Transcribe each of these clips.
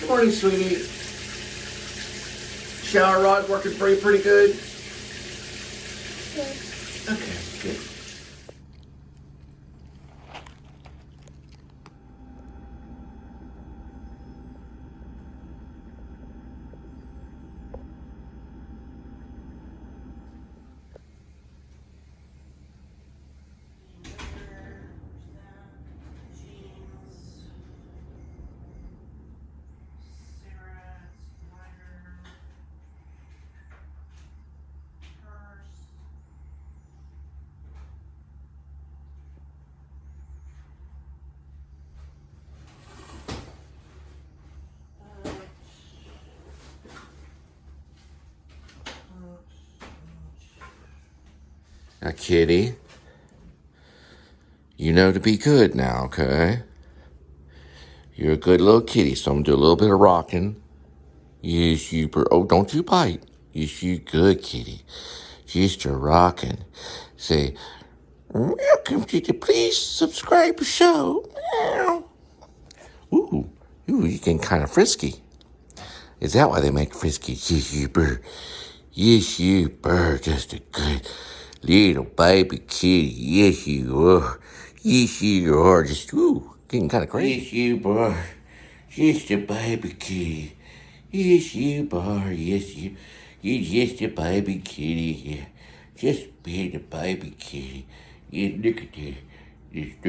Good morning, sweetie. Shower rod working for you pretty good? Good. Okay, good. Now, kitty, you know to be good now, okay? You're a good little kitty, so I'm gonna do a little bit of rocking. Yes, you. Oh, don't you bite. Yes, you good kitty. Just a rocking. Say, welcome to the Please Subscribe show. Meow. Ooh, you're getting kind of frisky. Is that why they make frisky? Yes, you bird. Yes, you bird. Just a good little baby kitty. Yes, you are. Yes, you are. Just, ooh, getting kind of crazy. Yes, you bird. Just a baby kitty. Yes, you are. Yes, you. You're just a baby kitty. Yeah. Just being a baby kitty. Yeah, look at that. Just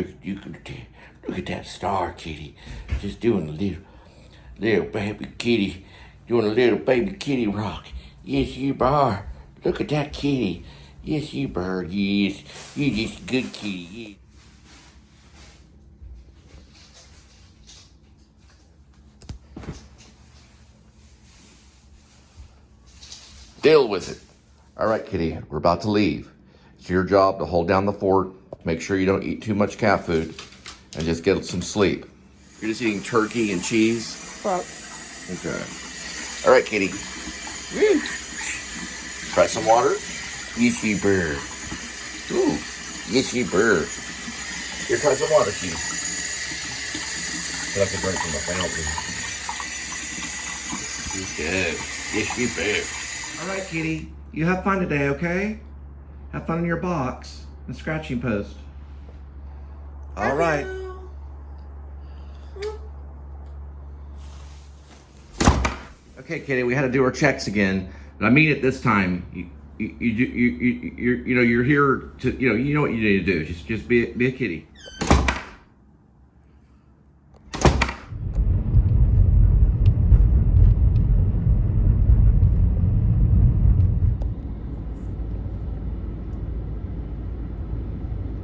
look at that star kitty. Just doing a little baby kitty. Doing a little baby kitty rock. Yes, you are. Look at that kitty. Yes, you bird. Yes. You just a good kitty. Yeah. Deal with it. All right, kitty, we're about to leave. It's your job to hold down the fort, make sure you don't eat too much cat food, and just get some sleep. You're just eating turkey and cheese? Well, Okay. All right, kitty. Woo. Try some water? Yes, you bird. Ooh, yes, you bird. Here, try some water, kitty. I like to drink from the fountain. Good. Yes, you bird. All right, kitty. You have fun today, okay? Have fun in your box, the scratching post. All right. Okay, kitty, we had to do our checks again, but I mean it this time. You're here to, you know what you need to do. Just be a kitty.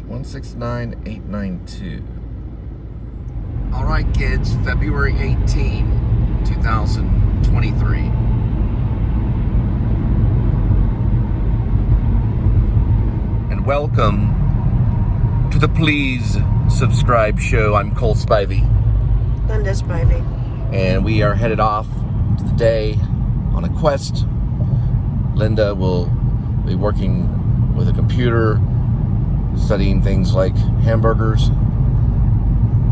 $169,892. All right, kids. February 18, 2023. And welcome to the Please Subscribe show. I'm Cole Spivey. Linda Spivey. And we are headed off today on a quest. Linda will be working with a computer, studying things like hamburgers,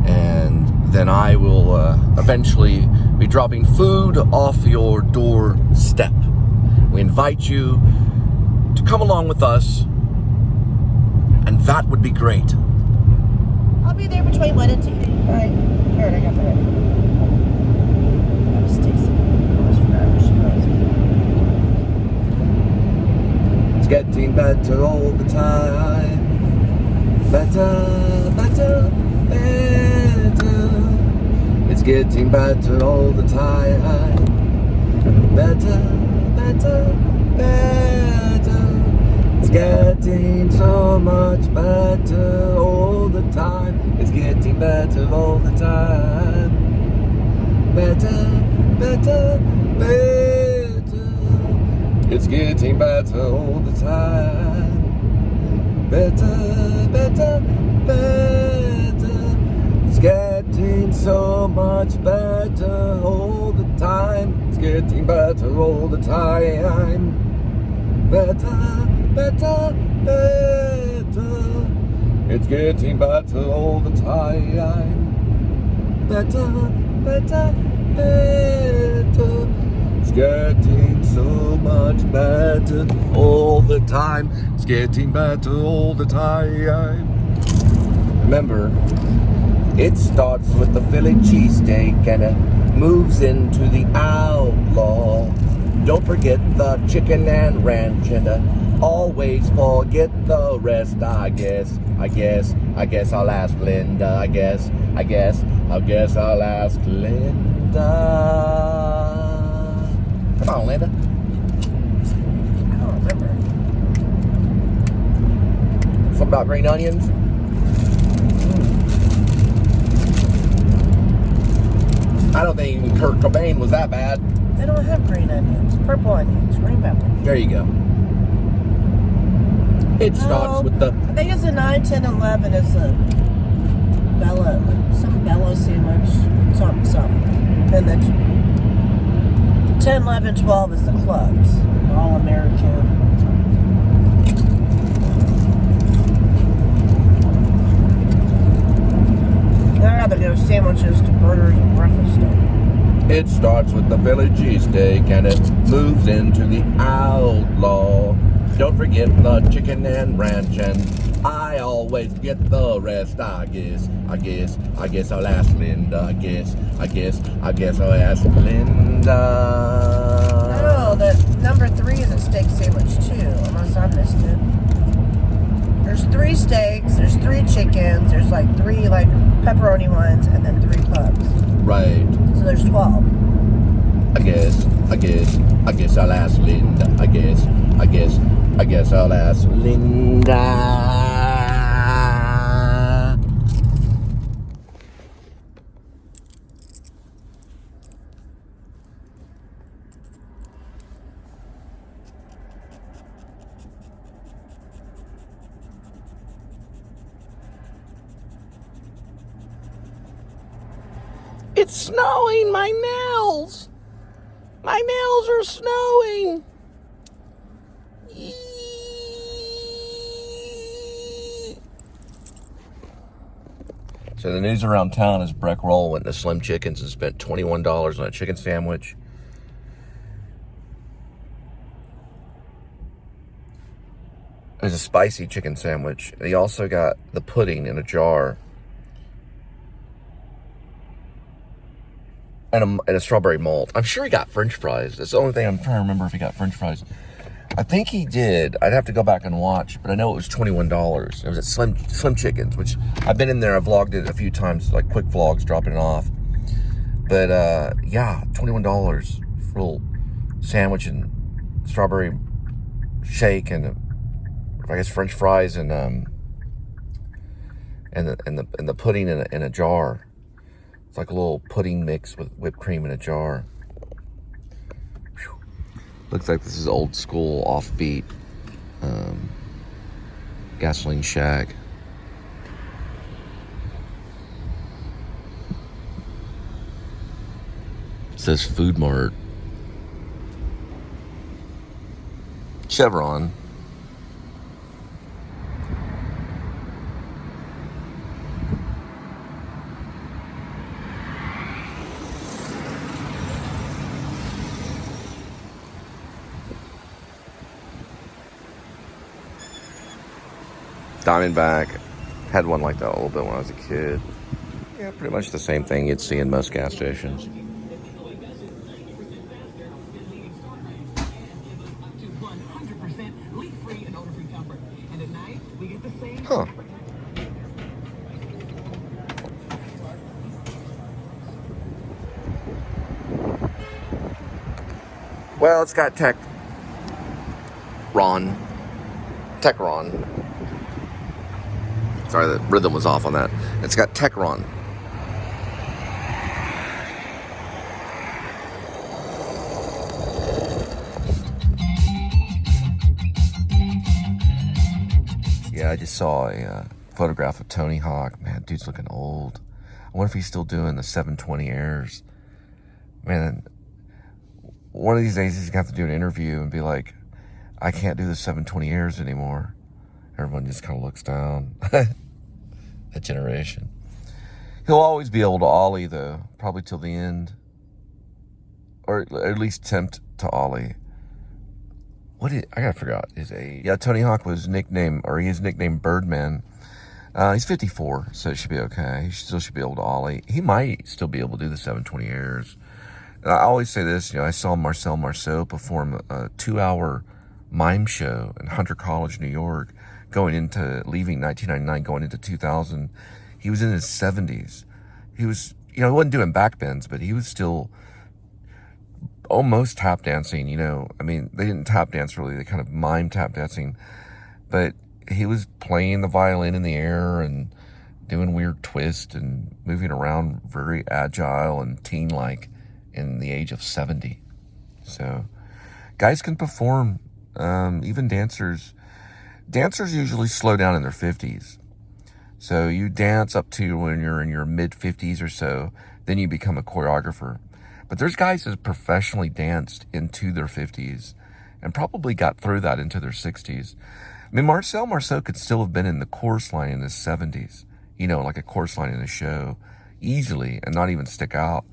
and then I will eventually be dropping food off your doorstep. We invite you to come along with us, and that would be great. I'll be there between 1 and 2. All right. Here, I got the right. That was Stacy. It's getting better all the time. Better, better, better. It's getting better all the time. Better, better, better. It's getting so much better all the time. It's getting better all the time. Better, better, better. It's getting better all the time. Better, better, better. It's getting so much better all the time. It's getting better all the time. Better, better, better. It's getting better all the time. Better, better, better. It's getting so much better all the time. It's getting better all the time. Remember, it starts with the Philly cheesesteak and it moves into the outlaw. Don't forget the chicken and ranch and always forget the rest. I guess I'll ask Linda. I guess I'll ask Linda. Come on, Linda. I don't remember. Something about green onions? I don't think even Kurt Cobain was that bad. They don't have green onions. Purple onions. Green peppers. There you go. It starts with the... I think it's a 9, 10, 11 is a Bella, some Bella sandwich, something. And the 10, 11, 12 is the clubs. All American. They're either go sandwiches to burgers and breakfast stuff. It starts with the Philly cheesesteak and it moves into the outlaw. Don't forget the chicken and ranch, and I always get the rest. I guess I'll ask Linda. I guess I'll ask Linda. Oh, the number 3 is a steak sandwich too, unless I missed it. There's 3 steaks, there's 3 chickens, there's like 3 like pepperoni ones, and then 3 clubs. Right. So there's 12. I guess I'll ask Linda. I guess I'll ask Linda. It's snowing, my nails. My nails are snowing. So the news around town is Breck Roll went to Slim Chickens and spent $21 on a chicken sandwich. It was a spicy chicken sandwich. He also got the pudding in a jar. And a strawberry malt. I'm sure he got French fries. That's the only thing I'm trying to remember if he got French fries. I think he did. I'd have to go back and watch, but I know it was $21. It was at Slim Chickens, which I've been in there. I've vlogged it a few times, like quick vlogs, dropping it off. But yeah, $21 for a little sandwich and strawberry shake and I guess French fries and the pudding in a jar. It's like a little pudding mix with whipped cream in a jar. Whew. Looks like this is old school, offbeat gasoline shack. It says Food Mart. Chevron. Diamondback. Had one like that a little bit when I was a kid. Yeah, pretty much the same thing you'd see in most gas stations. Huh. Well, it's got Tech Ron. Sorry, the rhythm was off on that. It's got Techron. Yeah, I just saw a photograph of Tony Hawk. Man, dude's looking old. I wonder if he's still doing the 720 airs. Man, one of these days he's going to have to do an interview and be like, I can't do the 720 airs anymore. Everyone just kind of looks down. That generation. He'll always be able to ollie, though. Probably till the end. or at least attempt to ollie. I gotta figure out his age. Yeah, Tony Hawk was nicknamed, or he is nicknamed Birdman. He's 54, so it should be okay. He still should be able to ollie. He might still be able to do the 720 airs. And I always say this, I saw Marcel Marceau perform a 2-hour mime show in Hunter College, New York, leaving 1999, going into 2000. He was in his 70s. He was, he wasn't doing backbends, but he was still almost tap dancing, I mean, they didn't tap dance really, they kind of mime tap dancing, but he was playing the violin in the air and doing weird twists and moving around very agile and teen-like in the age of 70. So guys can perform, even dancers usually slow down in their 50s. So you dance up to when you're in your mid 50s or so, then you become a choreographer. But there's guys that professionally danced into their 50s and probably got through that into their 60s. I mean, Marcel Marceau could still have been in the chorus line in his 70s, like a chorus line in a show, easily, and not even stick out.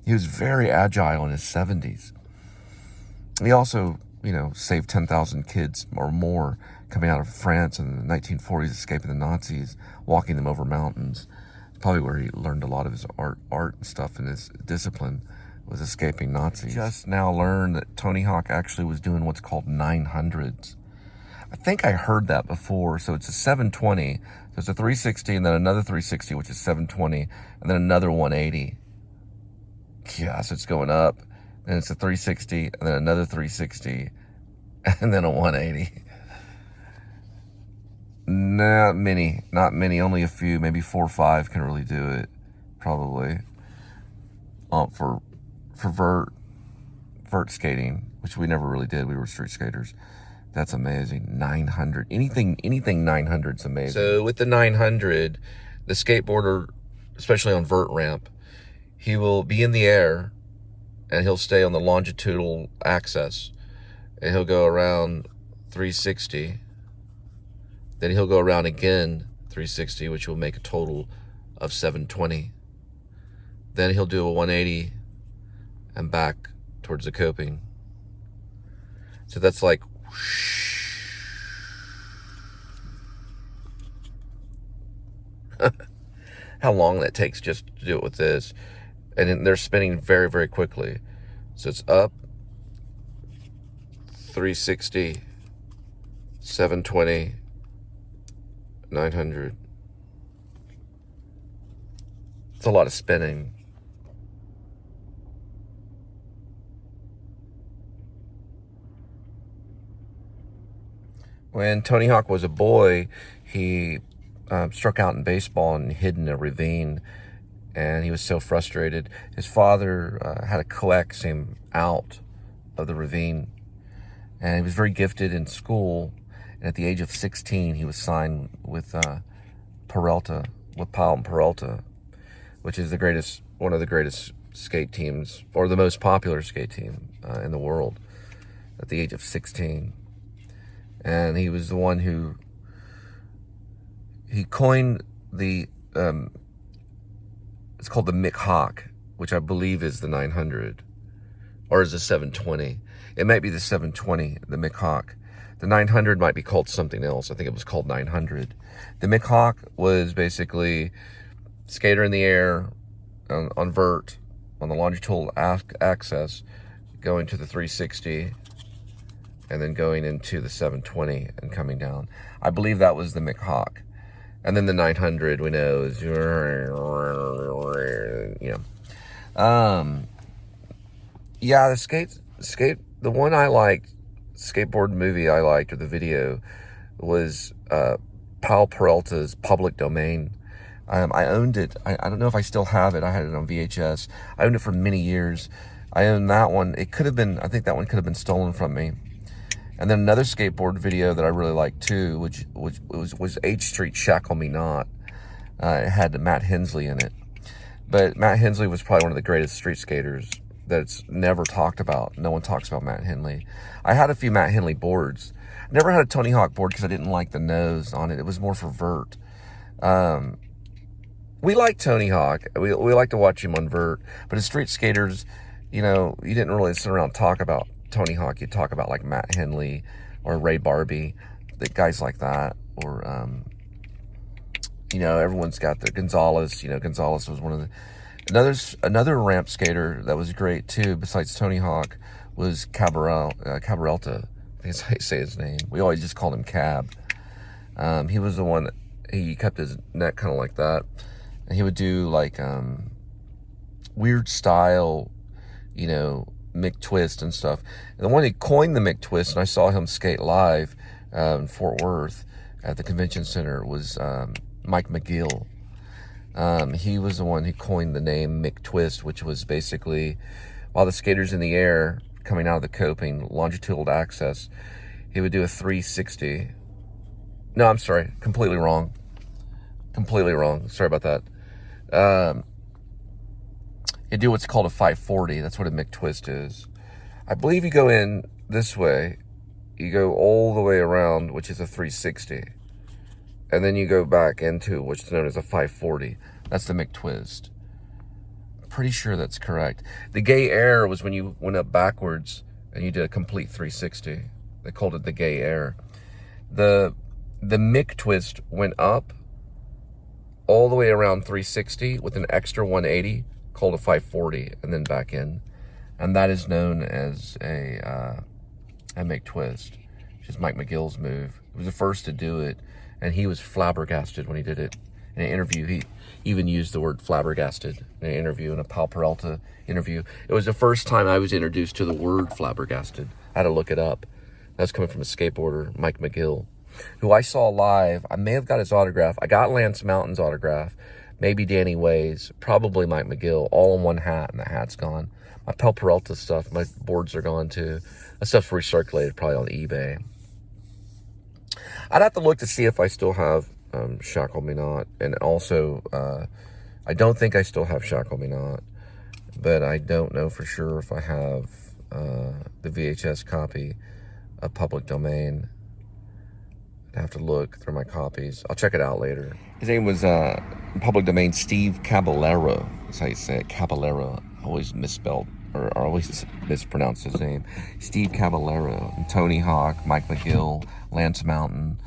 He was very agile in his 70s. He also, saved 10,000 kids or more coming out of France in the 1940s, escaping the Nazis, walking them over mountains. Probably where he learned a lot of his art and stuff, and his discipline was escaping Nazis. Just now learned that Tony Hawk actually was doing what's called 900s. I think I heard that before. So it's a 720, so it's a 360 and then another 360, which is 720, and then another 180. Yeah, so it's going up, and it's a 360, and then another 360, and then a 180. Not many, only a few, maybe 4 or 5 can really do it, probably. For vert skating, which we never really did. We were street skaters. That's amazing. 900. Anything 900 is amazing. So with the 900, the skateboarder, especially on vert ramp, he will be in the air and he'll stay on the longitudinal axis, and he'll go around 360. Then he'll go around again 360, which will make a total of 720. Then he'll do a 180 and back towards the coping. So that's like how long that takes just to do it with this. And then they're spinning very, very quickly. So it's up, 360, 720, 900. It's a lot of spinning. When Tony Hawk was a boy, he struck out in baseball and hid in a ravine, and he was so frustrated. His father had to coax him out of the ravine, and he was very gifted in school. And at the age of 16, he was signed with Peralta, with Powell and Peralta, which is one of the greatest skate teams, or the most popular skate team in the world, at the age of 16. And he was the one who coined the, it's called the Mick Hawk, which I believe is the 900, or is the 720. It might be the 720, the Mick Hawk. The 900 might be called something else. I think it was called 900. The Mick Hawk was basically skater in the air on vert, on the longitudinal axis, going to the 360, and then going into the 720 and coming down. I believe that was the Mick Hawk. And then the 900 we know is, yeah, the one I liked, skateboard movie I liked, or the video, was Powell Peralta's Public Domain. I owned it. I don't know if I still have it. I had it on VHS. I owned it for many years. I owned that one. I think that one could have been stolen from me. And then another skateboard video that I really liked too, which was H Street Shackle Me Not. It had Matt Hensley in it. But Matt Hensley was probably one of the greatest street skaters that's never talked about. No one talks about Matt Henley. I had a few Matt Henley boards. I never had a Tony Hawk board because I didn't like the nose on it. It was more for vert. We like Tony Hawk. We like to watch him on vert. But as street skaters, you know, you didn't really sit around and talk about Tony Hawk. You'd talk about like Matt Henley or Ray Barbie, the guys like that, or you know, everyone's got the Gonzalez. You know, Gonzalez was one of the another ramp skater that was great too. Besides Tony Hawk, was Cabarelta. I think that's how you say his name. We always just called him Cab. He was the one that he kept his neck kind of like that, and he would do like weird style, you know, McTwist and stuff. And the one who coined the McTwist, and I saw him skate live in Fort Worth at the convention center, was Mike McGill. He was the one who coined the name McTwist, which was basically while the skater's in the air coming out of the coping, longitudinal access, he would do a 360. No, I'm sorry, completely wrong. Sorry about that. You do what's called a 540. That's what a McTwist is. I believe you go in this way, you go all the way around, which is a 360, and then you go back into which is known as a 540. That's the McTwist. Pretty sure that's correct. The gay air was when you went up backwards and you did a complete 360. They called it the gay air. The McTwist went up all the way around 360 with an extra 180 called a 540, and then back in, and that is known as a McTwist, which is Mike McGill's move. He was the first to do it, and he was flabbergasted when he did it. In an interview, he even used the word flabbergasted in an interview, in a Pal Peralta interview. It was the first time I was introduced to the word flabbergasted. I had to look it up. That's coming from a skateboarder, Mike McGill, who I saw live. I may have got his autograph. I got Lance Mountain's autograph, maybe Danny Way's, probably Mike McGill, all in one hat, and the hat's gone. My Pal Peralta stuff, my boards are gone too. That stuff's recirculated probably on eBay. I'd have to look to see if I still have Shackle Me Not, and also I don't think I still have Shackle Me Not, but I don't know for sure if I have the VHS copy of Public Domain. I'd have to look through my copies. I'll check it out later. His name was Public Domain Steve Caballero. That's how you say it, Caballero. I always misspelled or always mispronounced his name. Steve Caballero, and Tony Hawk, Mike McGill, Lance Mountain,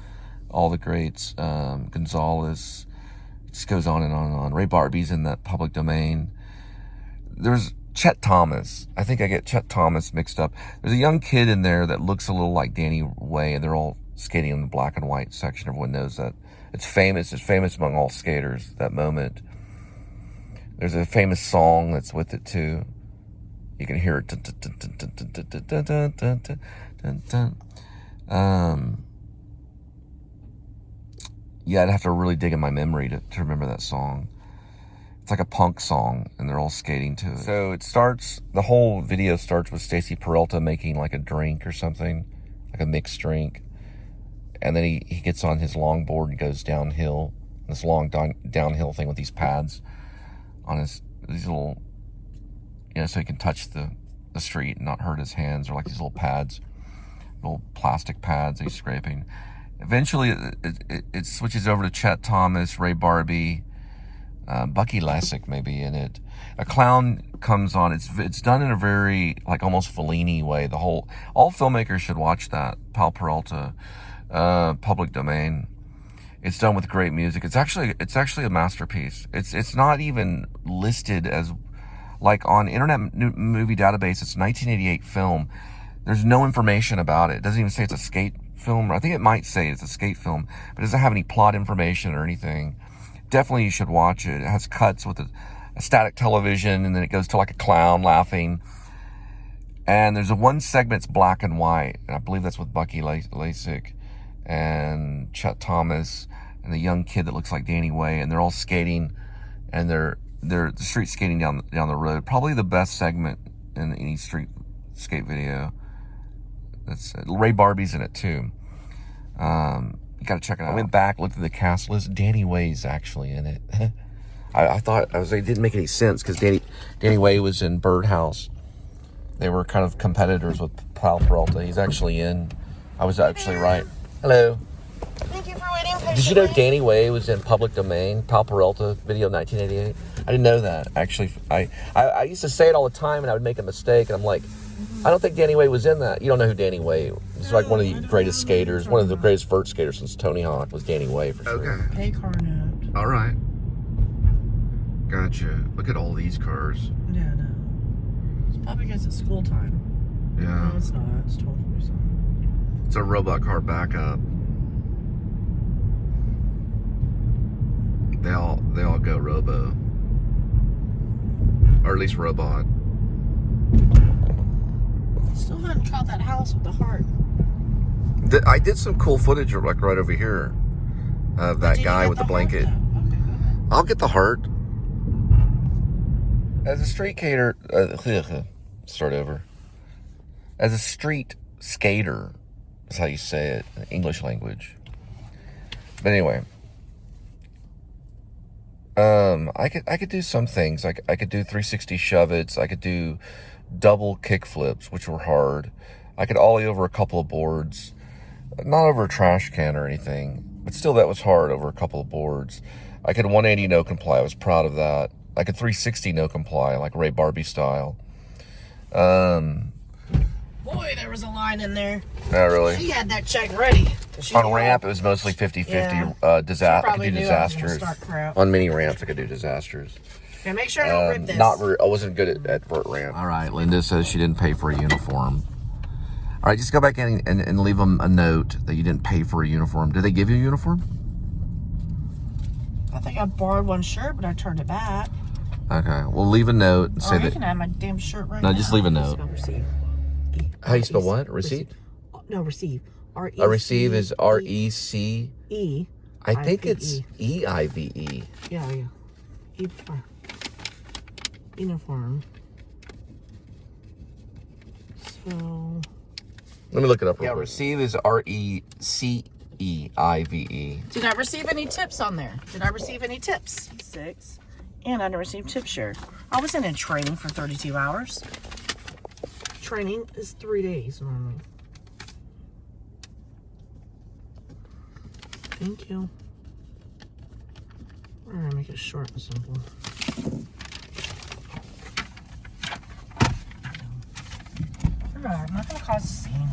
all the greats, Gonzalez. It just goes on and on and on. Ray Barbie's in that Public Domain. There's Chet Thomas. I think I get Chet Thomas mixed up. There's a young kid in there that looks a little like Danny Way, and they're all skating in the black and white section. Everyone knows that. It's famous. It's famous among all skaters, that moment. There's a famous song that's with it too. You can hear it. Yeah, I'd have to really dig in my memory to remember that song. It's like a punk song, and they're all skating to it. So it starts, the whole video starts with Stacy Peralta making like a drink or something, like a mixed drink. And then he gets on his longboard and goes downhill, this long downhill thing with these pads on these little, you know, so he can touch the street and not hurt his hands, or like these little pads, little plastic pads that he's scraping. Eventually, it switches over to Chet Thomas, Ray Barbie, Bucky Lasek maybe in it. A clown comes on. It's done in a very like almost Fellini way. All filmmakers should watch that. Pal Peralta, Public Domain. It's done with great music. It's actually a masterpiece. It's not even listed as like on Internet Movie Database. It's a 1988 film. There's no information about it. It doesn't even say it's a skate film. I think it might say it's a skate film, but it doesn't have any plot information or anything. Definitely you should watch it. It has cuts with a static television, and then it goes to like a clown laughing. And there's one segment that's black and white, and I believe that's with Bucky Lasek and Chet Thomas and the young kid that looks like Danny Way, and they're all skating, and they're street skating down the road. Probably the best segment in any street skate video. That's Ray Barbie's in it too. You gotta check it out. I went back, looked at the cast list. Danny Way's actually in it. I thought it didn't make any sense because Danny Way was in Birdhouse. They were kind of competitors with Pal Peralta. He's actually in. I was actually right. Hello. Thank you for waiting patiently. Did you know Danny Way was in Public Domain, Pal Peralta video 1988? I didn't know that. Actually, I used to say it all the time, and I would make a mistake, and I'm like, I don't think Danny Way was in that. You don't know who Danny Way? He's like one of the greatest skaters, one of the greatest vert skaters since Tony Hawk was Danny Way for sure. Okay. Pay car note. All right. Gotcha. Look at all these cars. Yeah, no. It's probably because it's school time. Yeah. No, it's not. It's 12:47. It's a robot car backup. They all go robo. Or at least robot. Still haven't caught that house with the heart. I did some cool footage like right over here of that guy with the blanket. Okay, go ahead. I'll get the heart. As a street skater, start over. As a street skater, is how you say it in English language. But anyway, I could do some things. I could do 360 shove-its. I could do double kick flips, which were hard. I could ollie over a couple of boards, not over a trash can or anything, but still that was hard over a couple of boards. I could 180 no comply. I was proud of that. I could 360 no comply, like Ray Barbie style. Boy, there was a line in there. Not really. She had that check ready. On ramp, it was mostly 50-50. Yeah. I could probably do knew I was gonna disasters. start crap. On mini ramps, I could do disasters. Okay, make sure I don't rip this. I wasn't good at vert ramp. All right, Linda says she didn't pay for a uniform. All right, just go back in and leave them a note that you didn't pay for a uniform. Did they give you a uniform? I think I borrowed one shirt, but I turned it back. Okay, well, leave a note and say You that. can have my damn shirt right now. No, just leave a note. Spell receive. How you spell what? Receipt? No, receive. R-E-C-E. A receive is R-E-C. E. I think it's E-I-V-E. Yeah. Uniform. So. Let me look it up real quick. Receive is R-E-C-E-I-V-E. Did I receive any tips on there? Did I receive any tips? 6. And I didn't receive tip share. I was in training for 32 hours. Training is 3 days normally. Thank you. We're gonna make it short and simple. I'm not gonna cause a scene.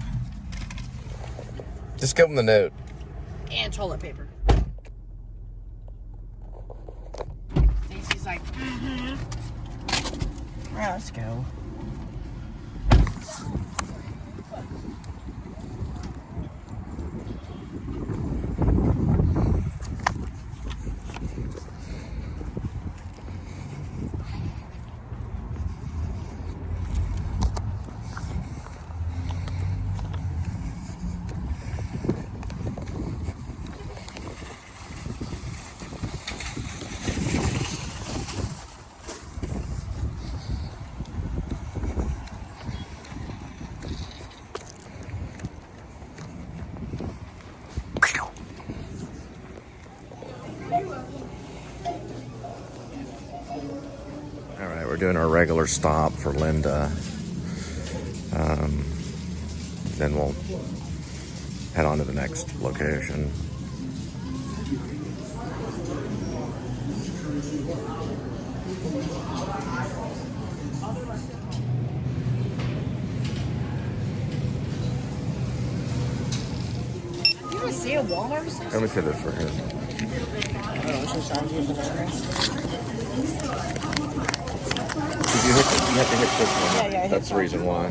Just give them the note. And toilet paper. Stacy's like, Yeah, let's go. All right, we're doing our regular stop for Linda. Then we'll head on to the next location. You guys see a Walmart or something? Let me see this right here. Did you hit this? You have to hit this one. Yeah, I hit That's the reason why.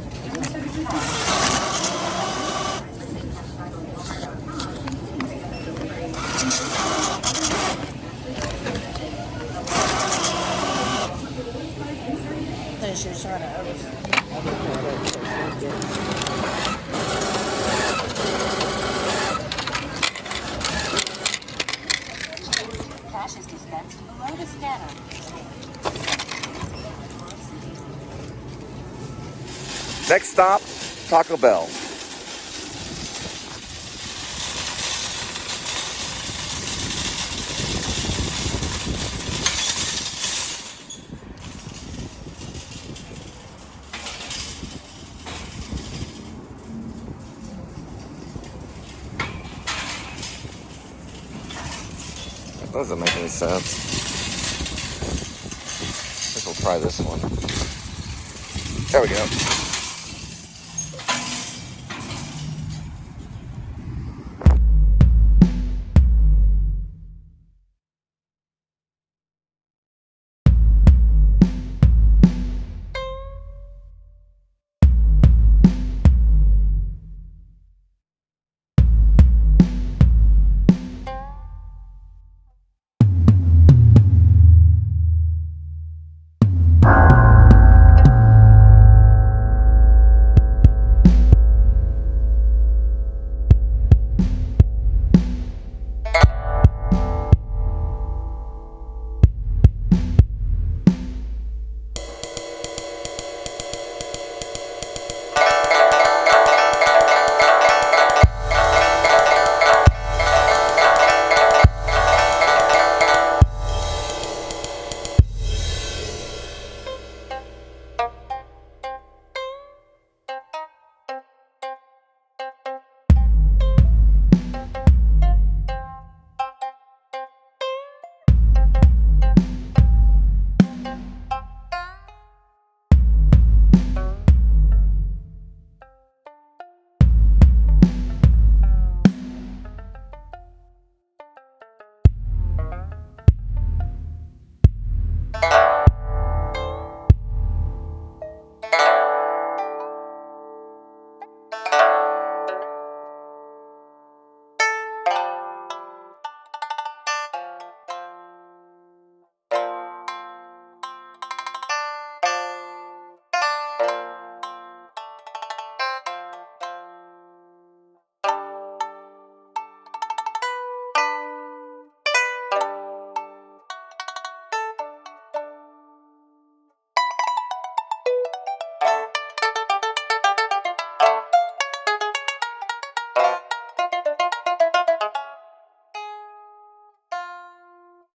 Then she was trying to Cash is dispensed below the scanner. Next stop, Taco Bell. That doesn't make any sense. We'll try this one. There we go.